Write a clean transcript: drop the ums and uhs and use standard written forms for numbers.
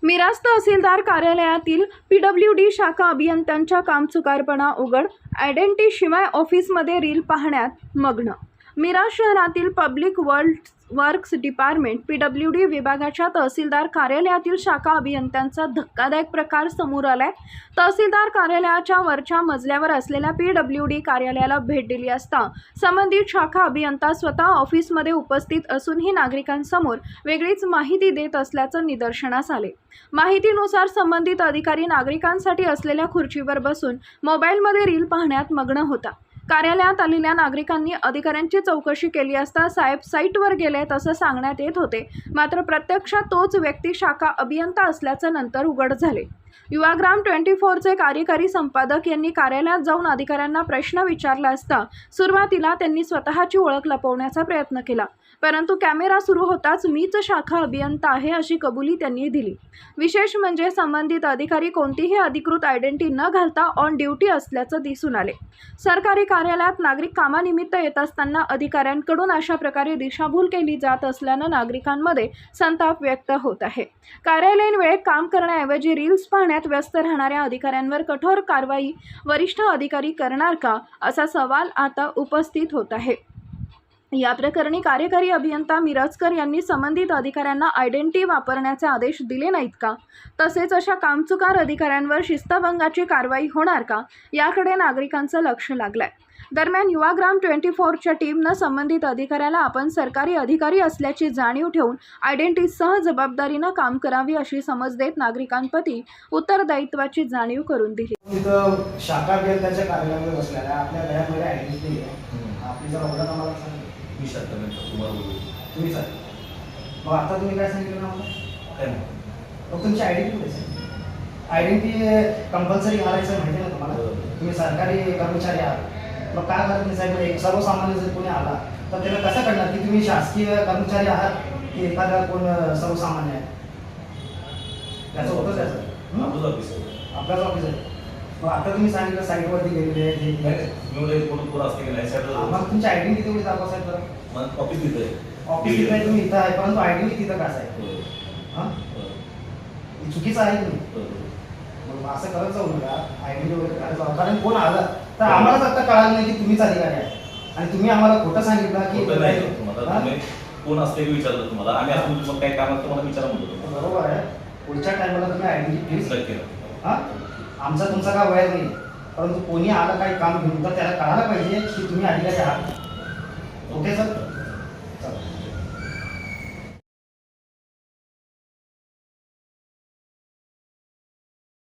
मिराज तहसीलदार कार्यालयातील PWD शाखा अभियंत्यांच्या कामचुकारपणा उघड, आयडेंटिटी शिवाय ऑफिसमध्ये रील पाहण्यात मग्न। मिराज शहरातील पब्लिक वर्क्स डिपार्टमेंट PWD विभागाच्या तहसीलदार कार्यालयातील शाखा अभियंत्यांचा धक्कादायक प्रकार समोर आलाय। तहसीलदार कार्यालयाच्या वरच्या मजल्यावर असलेल्या PWD कार्यालयाला भेट दिली असता संबंधित शाखा अभियंता स्वतः ऑफिसमध्ये उपस्थित असूनही नागरिकांसमोर वेगळीच माहिती देत असल्याचं निदर्शनास आले। माहितीनुसार संबंधित अधिकारी नागरिकांसाठी असलेल्या खुर्चीवर बसून मोबाईलमध्ये रील पाहण्यात मग्न होता। कार्यालयात आलेल्या नागरिकांनी अधिकाऱ्यांची चौकशी केली असता साहेब साईटवर गेलेत असं सांगण्यात येत होते, मात्र प्रत्यक्षात तोच व्यक्ती शाखा अभियंता असल्याचं नंतर उघड झाले। युवाग्राम 24चे कार्यकारी संपादक यांनी कार्यालयात जाऊन अधिकाऱ्यांना प्रश्न विचारला असता सुरुवातीला त्यांनी स्वतःची ओळख लपवण्याचा प्रयत्न केला, परंतु कॅमेरा सुरू होताच मीच शाखा अभियंता आहे अशी कबुली त्यांनी दिली। विशेष म्हणजे संबंधित अधिकारी कोणतीही अधिकृत आयडेंटिटी न घालता ऑन ड्युटी असल्याचं दिसून आले। सरकारी कार्यालयात नागरिक कामानिमित्त येत असताना अधिकाऱ्यांकडून अशा प्रकारे दिशाभूल केली जात असल्यानं नागरिकांमध्ये संताप व्यक्त होत आहे। कार्यालयीन वेळेत काम करण्याऐवजी रील्स पाहण्यात व्यस्त राहणाऱ्या अधिकाऱ्यांवर कठोर कारवाई वरिष्ठ अधिकारी करणार का, असा सवाल आता उपस्थित होत आहे। या प्रकरणी कार्यकारी अभियंता मिरजकर यांनी संबंधित अधिकाऱ्यांना आयडेंटिटी वापरण्याचे आदेश दिले नाहीत का? तसेच अशा कामचुकार अधिकाऱ्यांवर शिस्तभंगाची कारवाई होणार का, याकडे नागरिकांचं लक्ष लागलंय। दरम्यान युवाग्राम 24च्या टीमनं संबंधित अधिकाऱ्याला आपण सरकारी अधिकारी असल्याची जाणीव ठेवून आयडेंटिटीसह जबाबदारीनं काम करावी अशी समज देत नागरिकांप्रती उत्तरदायित्वाची जाणीव करून दिली। शाखा अभियंत्याच्या कार्यालयामध्ये बसलेल्या आपल्या घरामध्ये आयडेंटिटी आहे, आपली जर ऑर्डर आम्हाला सांगा। मी शाखा तुम्हाला बोलू तुम्ही सर मग आता तुम्ही काय सांगितलं ना मला? काय नाही मग तुमची आयडेंटिटी कुठे आहे? आयडेंटिटी कंपल्सरी घालायचं माहिती आहे ना तुम्हाला? तुम्ही सरकारी कर्मचारी आहात, मग काय करत नाही साहेब? एक सर्वसामान्य जर कोणी आला तर त्याला कसं कळणार की तुम्ही शासकीय कर्मचारी आहात की एखादा कोण सर्वसामान्य आहे? त्याचं होतं त्याचं आपलं ऑफिस आहे, आपल्याच ऑफिस आहे। मग आता तुम्ही सांगितलं साईटवरती गेलेले मी फोटो असते की नाही साईडला मग तुमची आयडेंटिटी तेवढी दाखवा साहेब बरं। मग ऑफिस तिथं आहे, ऑफिस तिथं आहे, तुम्ही इथं आहे, परंतु आयडेंटिटी तिथं कसं आहे? हां चुकीचं आहे तुम्ही मग असं करत जाऊ नका। आयडेंटिटी वगैरे करायला जाऊ, कारण कोण आलं तर आम्हालाच आता कळालं नाही की तुम्हीच अधिकारी आहे आणि तुम्ही आम्हाला खोटं सांगितलं की तुम्हाला तुम्ही कोण असते की विचारलं तुम्हाला आम्ही असं तुम्हाला काही काम असतं मला विचारा म्हणतो। बरोबर आहे, पुढच्या टायमाला तुम्ही आयडेंटिटी प्लीज केलं। हां आमचा तुमचा काय वय नाही, परंतु कोणी आलं काही काम घेऊन तर त्याला कळायला पाहिजे की तुम्ही अधिकारी आहात। Okay sir.